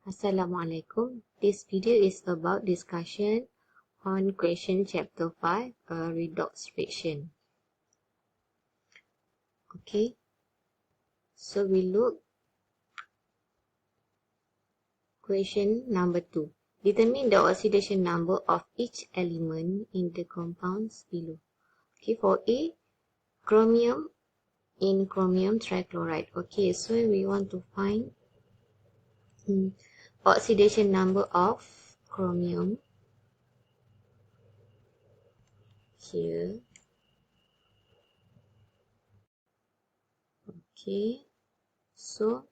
Assalamualaikum. This video is about discussion on question chapter 5, redox reaction. Okay, so we look question number 2. Determine the oxidation number of each element in the compounds below. Okay, for A, chromium in chromium trichloride. Okay, so we want to find oxidation number of chromium here. Okay, so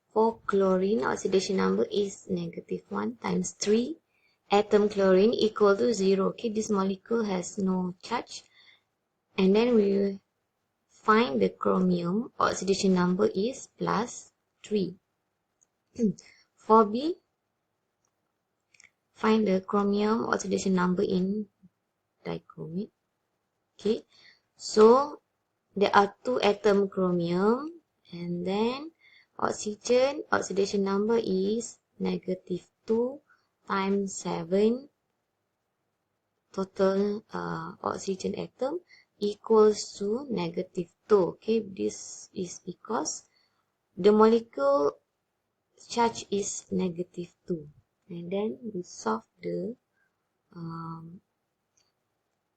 for chlorine, oxidation number is -1 times 3. Atom chlorine equal to 0. Okay, this molecule has no charge. And then we find the chromium, oxidation number is +3. For B, find the chromium oxidation number in dichromate. Okay, so there are 2 atom chromium, and then oxygen oxidation number is -2 times 7. Total oxygen atom equals to -2. Okay, this is because the molecule charge is -2. And then we solve the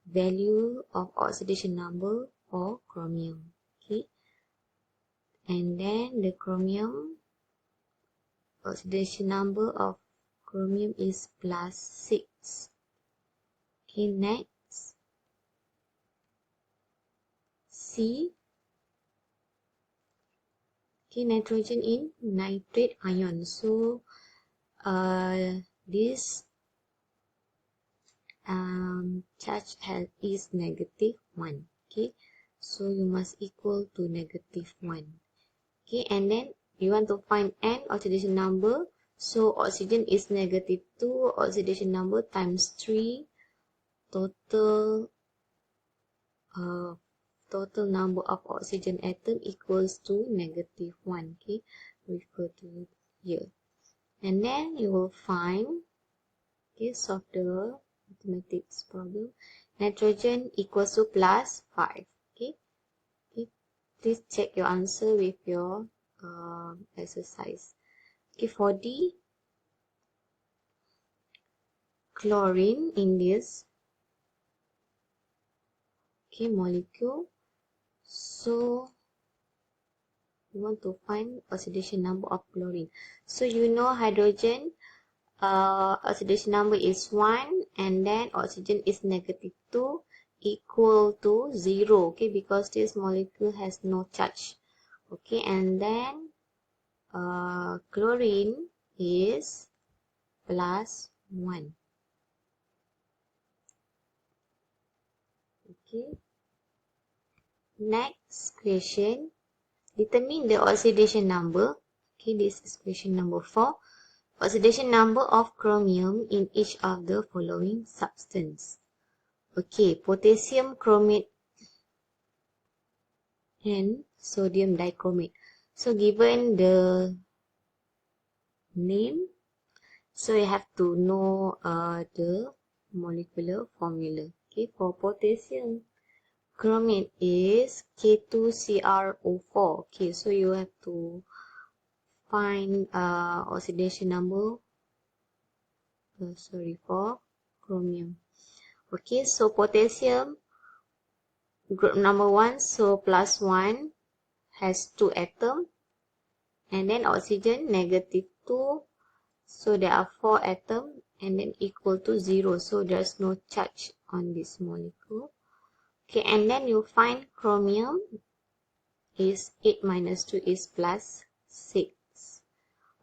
value of oxidation number for chromium. Okay, and then the chromium oxidation number of chromium is +6. Okay, next C. Okay, nitrogen in nitrate ion. So this charge is -1. Okay, so you must equal to -1. Okay, and then you want to find N oxidation number. So oxygen is -2, oxidation number times 3. Total number of oxygen atom equals to -1. Okay, refer to here. And then you will find, okay, solve the mathematics problem. Nitrogen equals to +5. Okay, please check your answer with your exercise. Okay, for D, chlorine in this molecule. So we want to find oxidation number of chlorine. So you know hydrogen oxidation number is 1, and then oxygen is -2, equal to 0. Okay, because this molecule has no charge. Okay, and then chlorine is +1. Okay, next question, determine the oxidation number. Okay, this is question number 4. Oxidation number of chromium in each of the following substance. Okay, potassium chromate and sodium dichromate. So given the name, so you have to know the molecular formula. Okay, for potassium chromate is K2CrO4. Okay, so you have to find oxidation number for chromium. Okay, so potassium group number 1, so +1 has 2 atoms, and then oxygen -2, so there are 4 atoms, and then equal to 0, so there's no charge on this molecule. Okay, and then you find chromium is 8 minus 2 is +6.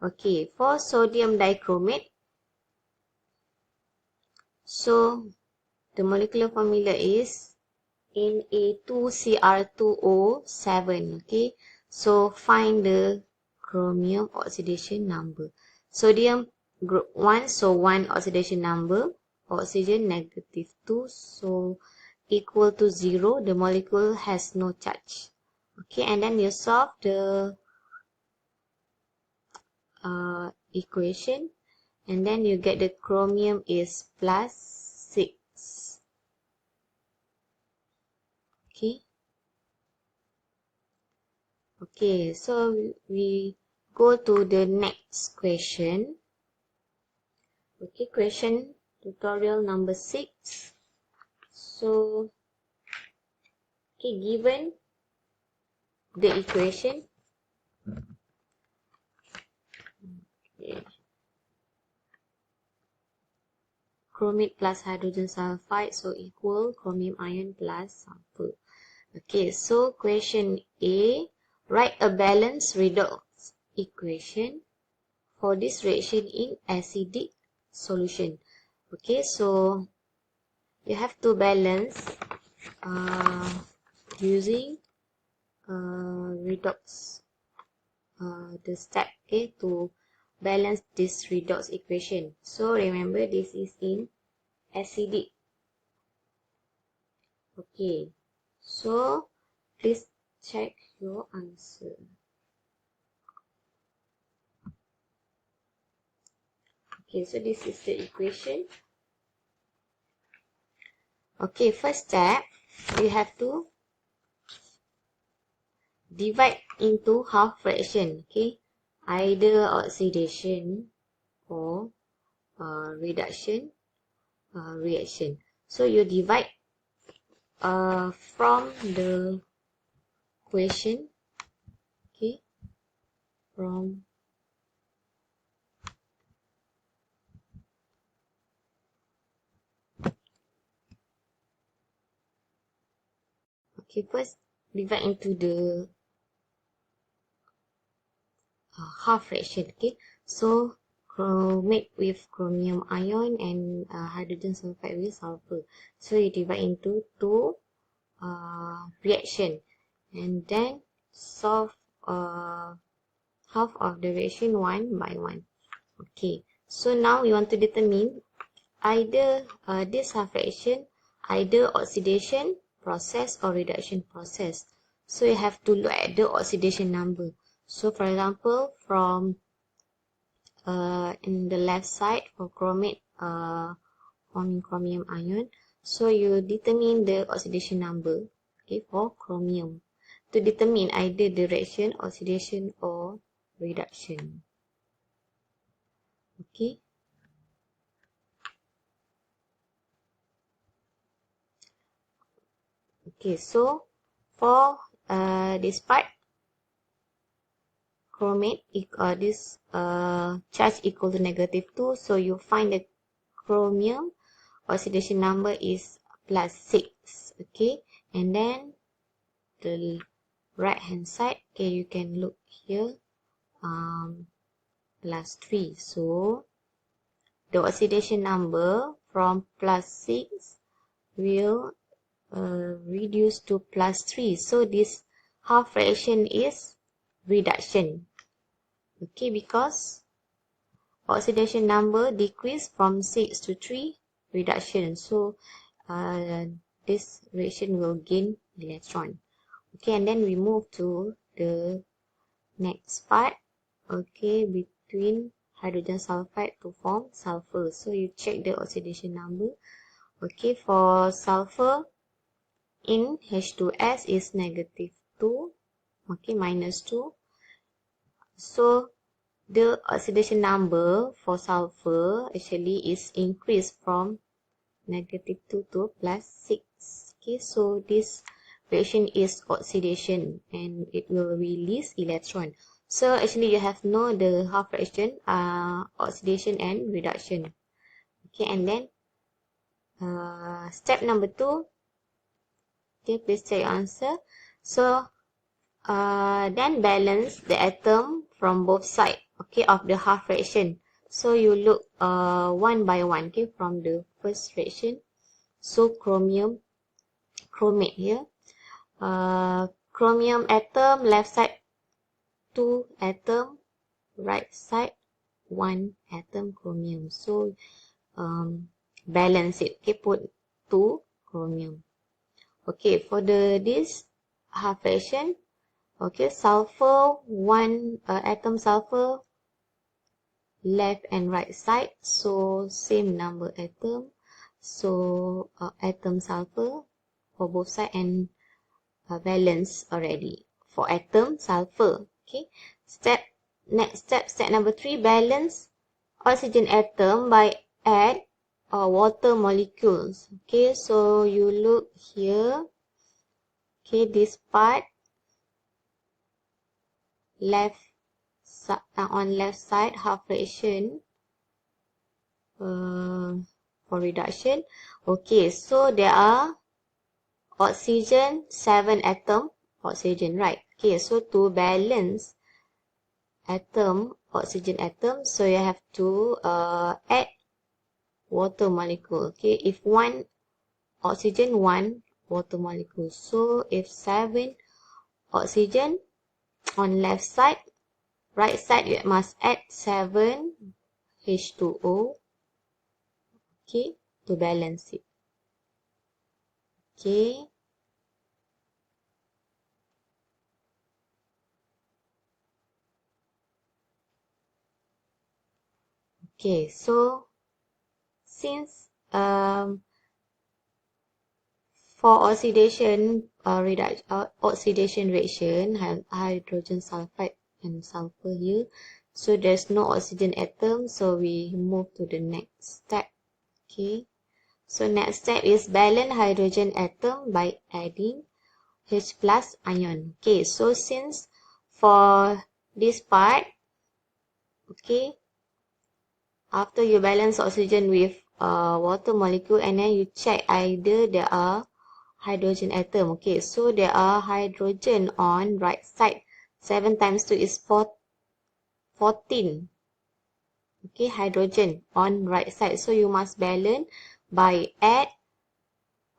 Okay, for sodium dichromate, so the molecular formula is Na2Cr2O7. Okay, so find the chromium oxidation number. Sodium group 1, so 1 oxidation number. Oxygen -2, so equal to 0. The molecule has no charge. Okay, and then you solve the equation, and then you get the chromium is plus 6. Okay, so we go to the next question. Okay, question tutorial number 6. So, okay, given the equation, okay, chromate plus hydrogen sulfide, so equal chromium ion plus sulfur. Okay, so question A, write a balanced redox equation for this reaction in acidic solution. Okay, so you have to balance using redox, the step, okay, to balance this redox equation. So remember, this is in acidic. Okay, so please check your answer. Okay, so this is the equation. Okay, first step, you have to divide into half fraction. Okay, either oxidation or reduction reaction. So you divide from the question. Okay, from first divide into the half fraction. Okay, so chromate with chromium ion and hydrogen sulfide with sulfur. So you divide into two reaction, and then solve half of the reaction one by one. Okay, so now we want to determine either this half reaction, either oxidation process or reduction process. So you have to look at the oxidation number. So for example, from in the left side for chromate forming chromium ion, so you determine the oxidation number, okay, for chromium to determine either the reaction, oxidation or reduction. Okay. Okay, so for this part, chromate, this charge equal to -2, so you find the chromium oxidation number is plus 6. Okay, and then the right hand side, okay, you can look here, plus 3. So the oxidation number from plus 6 will reduce to plus 3. So this half fraction is reduction. Okay, because oxidation number decrease from 6 to 3, reduction. So this reaction will gain electron. Okay, and then we move to the next part. Okay, between hydrogen sulfide to form sulfur. So you check the oxidation number. Okay, for sulfur in H2S is -2. Okay, -2. So the oxidation number for sulfur actually is increased from -2 to plus 6. Okay, so this reaction is oxidation and it will release electron. So actually you have know the half fraction, oxidation and reduction. Okay, and then step number 2. Okay, please check your answer. So then balance the atom from both sides, okay, of the half fraction. So you look one by one, okay, from the first fraction. So chromate here. Chromium atom, left side 2 atom, right side 1 atom chromium. So balance it, okay, put 2 chromium. Okay, for this half fraction, okay, sulfur, 1 atom sulfur, left and right side, so same number atom, so atom sulfur for both side, and valence already for atom sulfur. Okay, next step number 3, balance oxygen atom by add water molecules. Okay, so you look here. Okay, this part on left side, half fraction for reduction. Okay, so there are oxygen 7 atom oxygen, right? Okay, so to balance oxygen atom, so you have to add water molecule. Okay, if 1 oxygen, 1 water molecule, so if 7 oxygen on left side, right side you must add 7 H2O, okay, to balance it. Okay, okay, so since for oxidation oxidation reaction, hydrogen sulfide and sulfur here, so there's no oxygen atom, so we move to the next step. Okay, so next step is balance hydrogen atom by adding H plus ion. Okay, so since for this part, okay, after you balance oxygen with water molecule, and then you check either there are hydrogen atom. Okay, so there are hydrogen on right side. 7 times 2 is 14. Okay, hydrogen on right side. So you must balance by add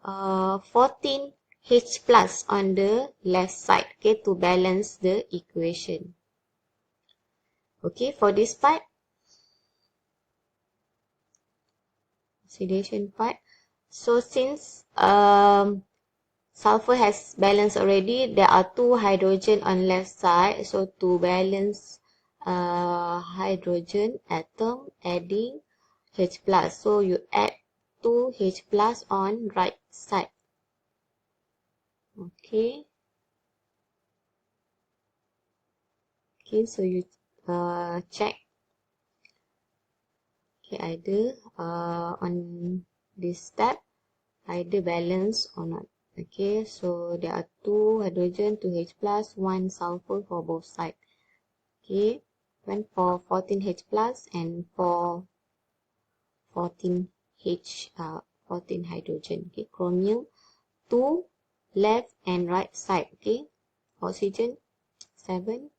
14 H plus on the left side. Okay, to balance the equation. Okay, for this part, oxidation part. So since sulfur has balance already, there are 2 hydrogen on left side. So to balance hydrogen atom, adding H plus. So you add 2 H plus on right side. Okay. Okay, so you check. Okay, either on this step, either balance or not. Okay, so there are 2 hydrogen, 2 H plus, 1 sulfur for both sides. Okay, one for 14 H plus and for 14 14 hydrogen. Okay, chromium 2 left and right side. Okay, oxygen 7.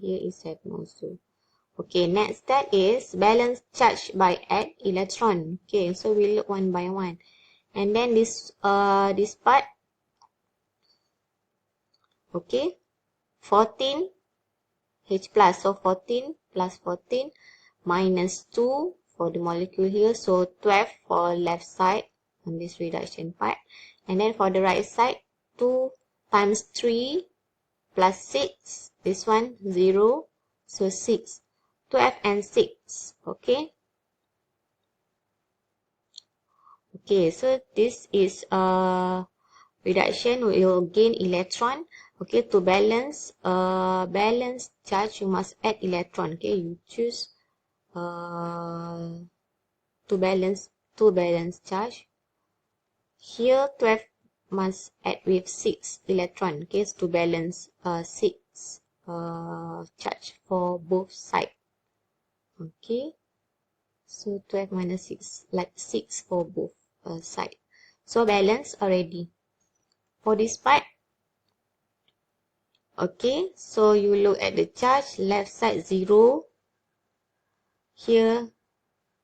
Here is 7 also. Okay, next step is balance charge by add electron. Okay, so we look one by one. And then this part, okay, 14 H plus, so 14 plus 14 minus 2 for the molecule here, so 12 for left side on this reduction part. And then for the right side, 2 times 3 plus 6, this one 0, so 6, 12 and 6, okay. Okay, so this is reduction, we will gain electron. Okay, to balance charge, you must add electron. Okay, you choose to balance charge. Here 12 must add with 6 electron. Okay, so to balance 6 charge for both sides. Okay, so 12 minus 6, like 6 for both side. So balance already. For this part, okay, so you look at the charge, left side 0. Here,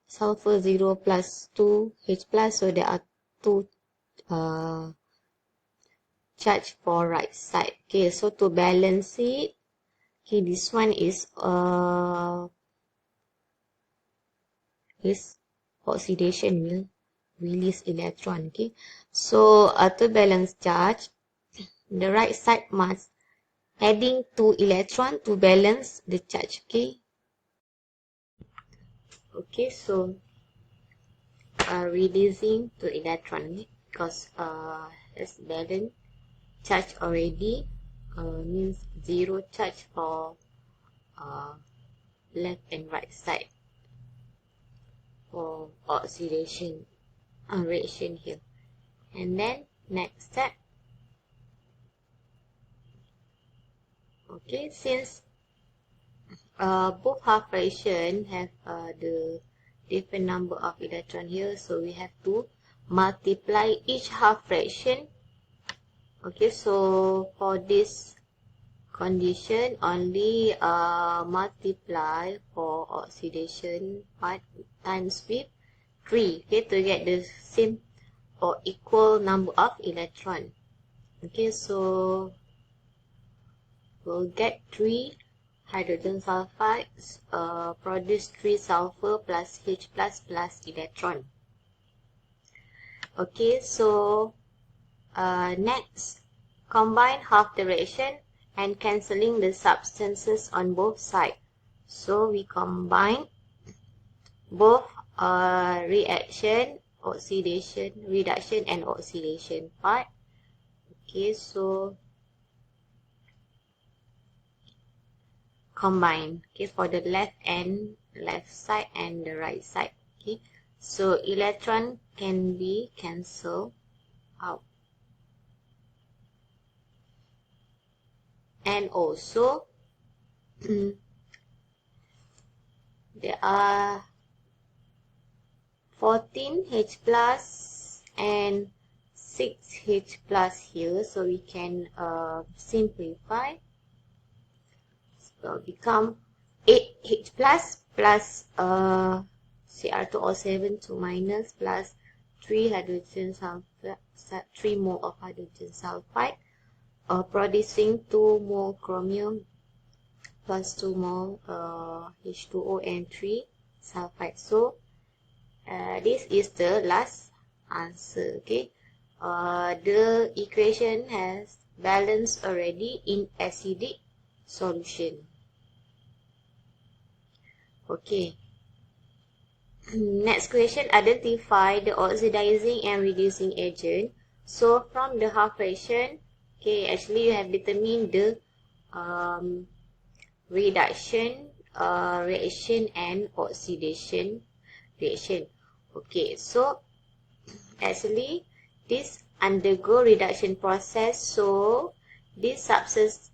sulfur 0 plus 2 H plus, so there are 2 charge for right side. Okay, so to balance it, okay, this one is oxidation will release electron. Okay, so to balance charge, the right side must adding 2 electron to balance the charge. Okay, Okay, so releasing to electron, because it's balanced charge already, means zero charge for left and right side for oxidation reaction here. And then next step, okay, since both half fraction have the different number of electron here, so we have to multiply each half fraction. Okay, so for this condition, only multiply for oxidation part times with 3, okay, to get the same or equal number of electron. Okay, so we'll get 3 hydrogen sulfides, produce 3 sulfur plus H plus electron. Okay, so next, combine half the reaction and cancelling the substances on both sides. So we combine both reaction, oxidation, reduction and oxidation part. Okay, so combine, okay, for the left side and the right side. Okay, so electron can be cancelled out. And also there are 14 H plus and 6 H plus here, so we can simplify. So become 8 H plus Cr2O7 2 minus plus 3 hydrogen sulfide, 3 mole of hydrogen sulfide, producing 2 mole chromium plus 2 mole H2O and 3 sulfide. So this is the last answer. Okay, the equation has balance already in acidic solution. Okay, next question, identify the oxidizing and reducing agent. So from the half fraction, okay, actually you have determined the reduction reaction and oxidation reaction. Okay, so actually this undergo reduction process, so these substances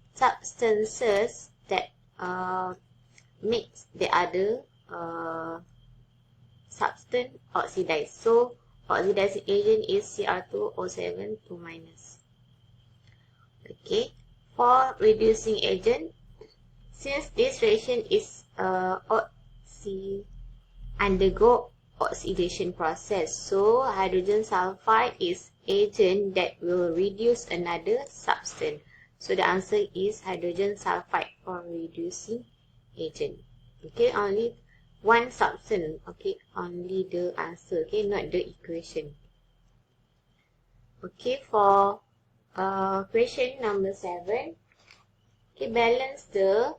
that makes the other substance oxidize. So oxidizing agent is Cr2O7 2 minus. Okay, for reducing agent, since this reaction is undergo oxidation process, so hydrogen sulfide is agent that will reduce another substance. So the answer is hydrogen sulfide for reducing agent. Okay, only one substance. Okay, only the answer. Okay, not the equation. Okay, for question number 7. Okay, balance the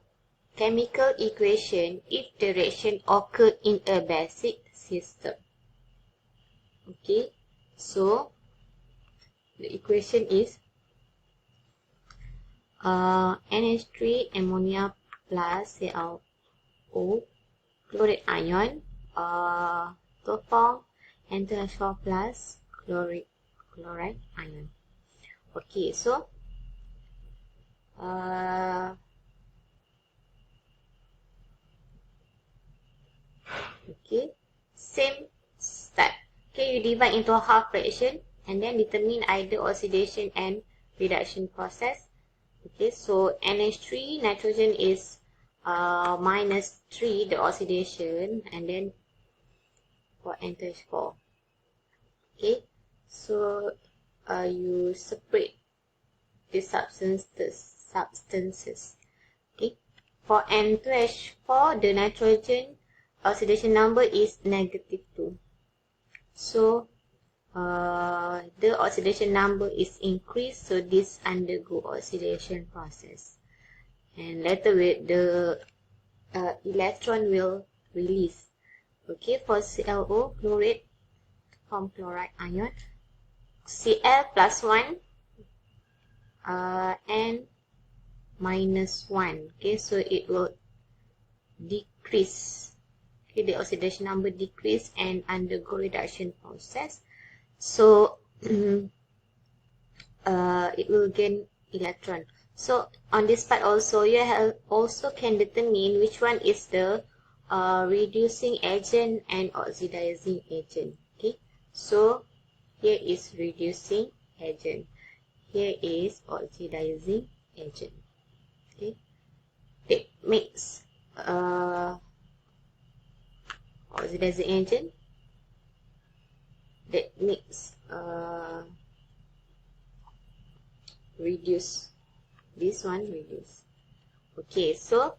chemical equation if the reaction occurred in a basic system. Okay, so the equation is NH3 ammonia plus CaO chloride ion to form N2H4 plus chloride ion. Okay, so okay, same step. Okay, you divide into a half fraction and then determine either oxidation and reduction process. Okay, so NH3 nitrogen is minus 3, the oxidation, and then for N2H4. Okay, so you separate the substances. Okay, for N2H4, the nitrogen oxidation number is -2. So the oxidation number is increased, so this undergo oxidation process, and later the electron will release. Okay, for ClO, chlorate from chloride ion, Cl plus 1 and minus 1. Okay, so it will decrease. Okay, the oxidation number decrease and undergo reduction process. So it will gain electron. So on this part also, you have also can determine which one is the reducing agent and oxidizing agent. Okay, so here is reducing agent, here is oxidizing agent. Okay, that makes oxidizing agent, that makes reduce, this one reduce. Okay, so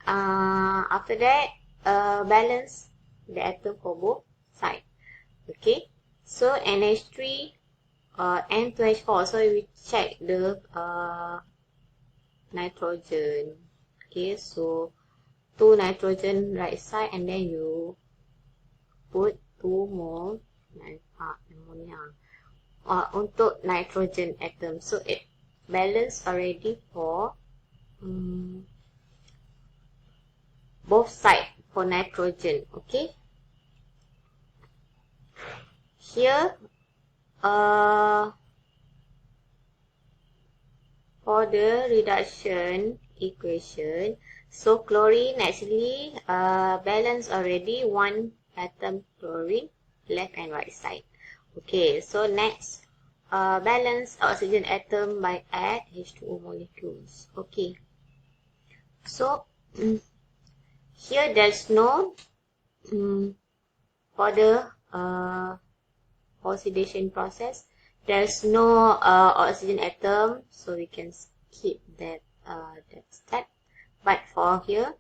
after that balance the atom for both side. Okay, so NH3 N2H4, so we check the nitrogen. Okay, so 2 nitrogen right side, and then you put 2 mole ammonia untuk nitrogen atom. So it balance already for both side for nitrogen. Okay, here for the reduction equation, so chlorine actually balance already 1 atom chlorine left and right side. Okay, so next balance oxygen atom by add H2O molecules. Okay, so here there's no for the oxidation process, there's no oxygen atom, so we can skip that step. But for here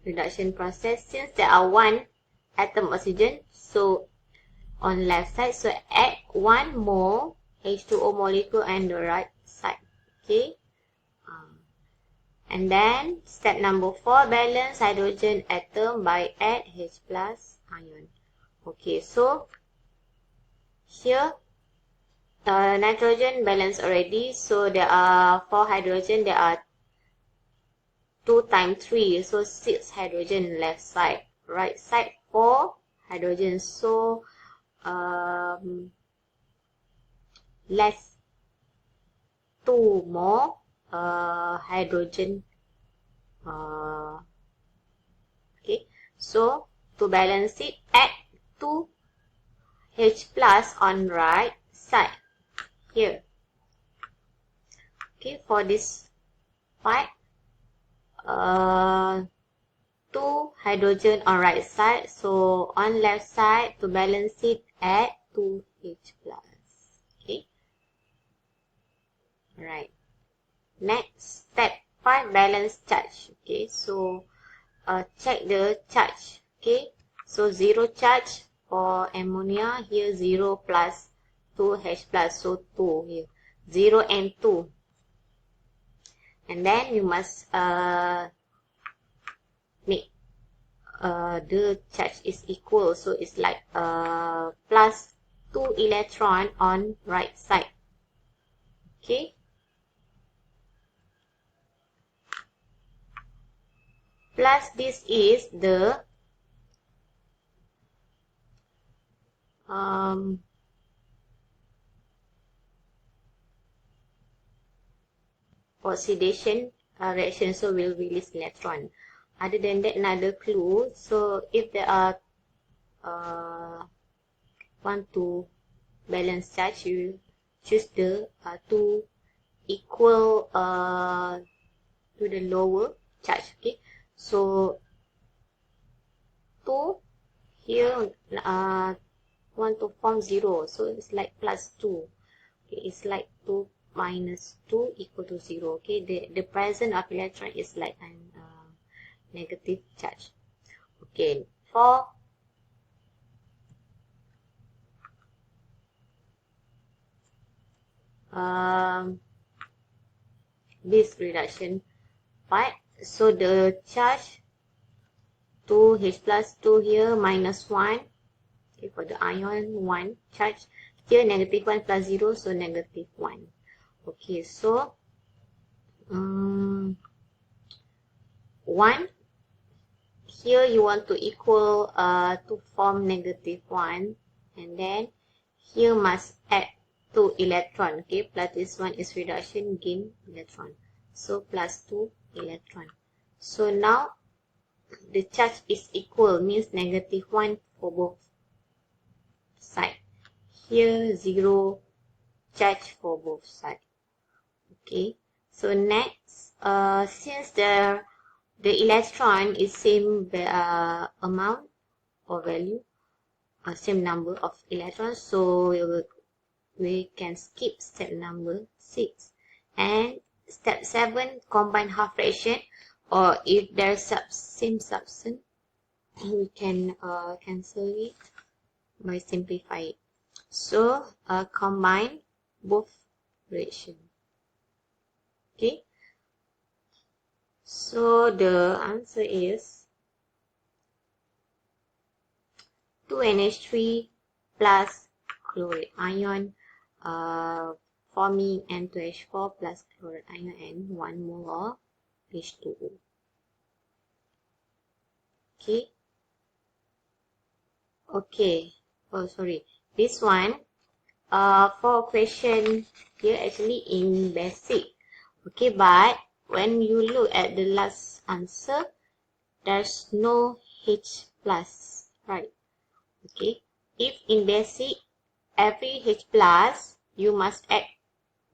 reduction process, since there are 1 atom oxygen, so on left side, so add 1 more H2O molecule on the right side. Okay, and then step number 4, balance hydrogen atom by add H plus ion. Okay, so here nitrogen balance already, so there are 4 hydrogen, there are 2 times 3, so 6 hydrogen left side, right side 4 hydrogen, so less 2 more hydrogen. Okay, so to balance it, add 2 H plus on right side here. Okay, for this part 2 hydrogen on right side, so on left side to balance it, add 2 H plus. Okay, right. Next step 5, balance charge. Okay, so check the charge. Okay, so 0 charge for ammonia, here 0 plus 2 H plus, so 2 here, 0 and 2. And then you must make the charge is equal, so it's like plus 2 electron on right side. Okay, plus this is the oxidation reaction, so will release electron. Other than that, another clue, so if there are want to balance charge, you choose the 2 equal to the lower charge. Okay, so 2 here want to form 0, so it's like plus 2. Okay, it's like 2 minus 2 equal to 0. Okay, the presence of electron is like an negative charge. Okay, for this reduction part, so the charge 2 H plus 2 here, minus 1. Okay, for the ion 1 charge. Here negative 1 plus 0, so negative 1. Okay, so 1 here you want to equal to form negative 1, and then here must add 2 electron. Okay, plus this one is reduction, gain electron, so plus 2 electron. So now the charge is equal, means negative 1 for both sides. Here 0 charge for both sides. Okay, so next, since the electron is same amount or value, same number of electrons, so we can skip step number 6, and step 7, combine half fraction, or if there's same substance, we can cancel it by simplify it. So combine both fraction. Okay, so the answer is 2NH3 plus chloride ion forming N2H4 plus chloride ion and 1 mole of H2O. Okay. Okay. Oh, sorry. This one, for question here actually in basic. Okay, but when you look at the last answer, there's no H plus, right? Okay. If in basic, every H plus, you must add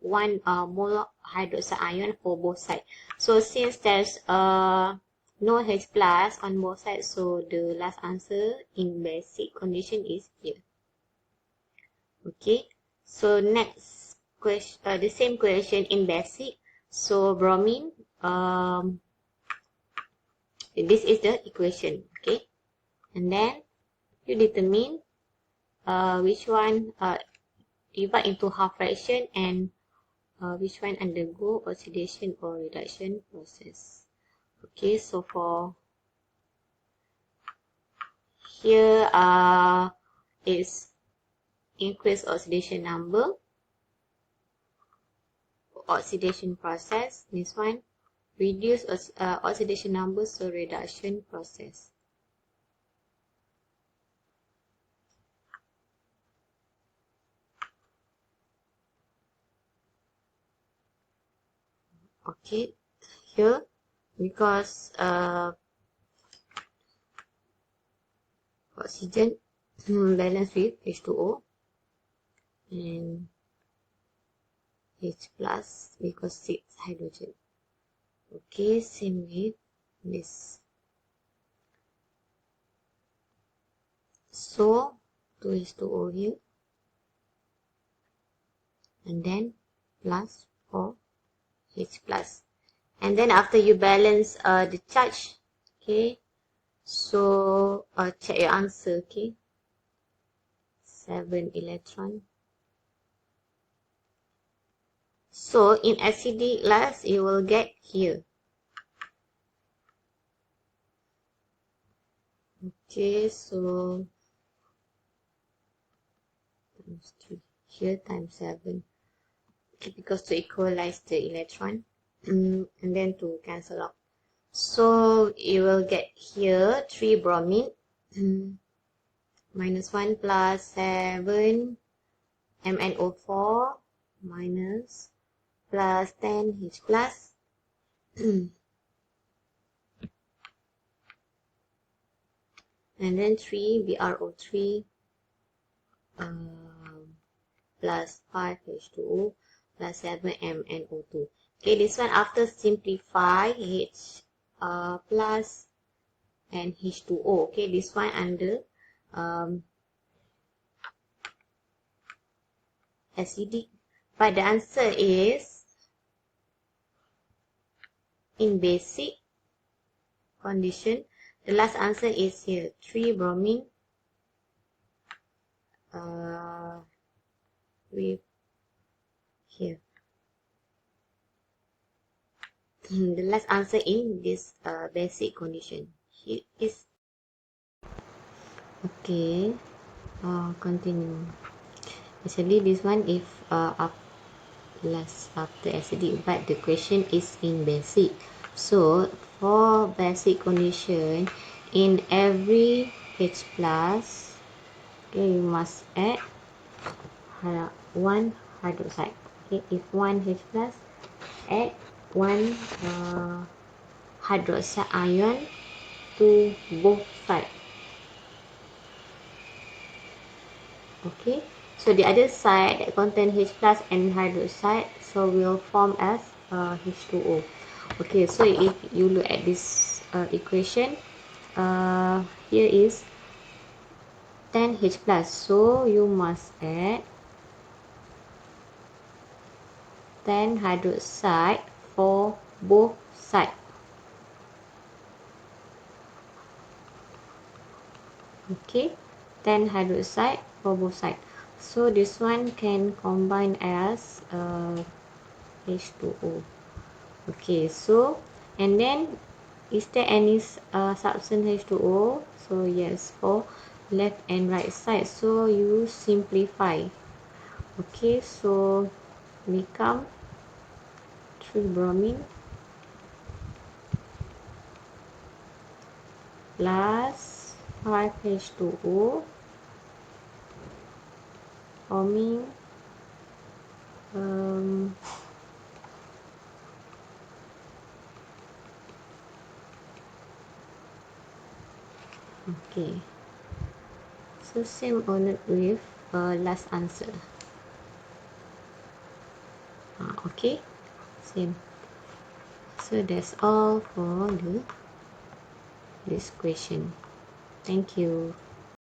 1 mole hydroxide ion for both sides. So since there's no H plus on both sides, so the last answer in basic condition is here. Okay, so next question, the same question in basic. So bromine, this is the equation. Okay, and then you determine which one divide into half fraction, and which one undergo oxidation or reduction process. Okay, so for here is increase oxidation number, oxidation process. This one reduce oxidation number, so reduction process. Okay, here because oxygen balance with H2O and H plus because 6 hydrogen. Okay, same with this. So 2 H2O here, and then plus 4 H plus, and then after you balance the charge, okay, so check your answer. Okay, 7 electron. So in acidic glass you will get here. Okay, so times 3 here, times 7. Okay, because to equalize the electron and then to cancel out. So you will get here 3 bromine minus 1 plus 7 MnO4 minus plus 10 H plus and then 3 BrO3 plus 5 H2O plus 7 MnO2. Okay, this one after simplify H plus and H2O. Okay, this one under acidic, but the answer is in basic condition. The last answer is here, 3 bromine with here. The last answer in this basic condition. Here is Okay, continue. Actually this one if last after acidic, but the question is in basic. So for basic condition, in every H plus, okay, you must add one hydroxide. Okay, if one H plus, add one hydroxide ion to both sides. Okay, so the other side that contain H plus and hydroxide, so will form as H2O. Okay, so if you look at this equation, here is 10 H plus, so you must add 10 hydroxide for both sides. Okay, 10 hydroxide for both sides. So this one can combine as H2O. Okay, so and then is there any substance H2O? So yes, for left and right side, so you simplify. Okay, so become 3 bromine plus 5 H2O forming okay, so same on with last answer. Okay, same. So that's all for this question. Thank you.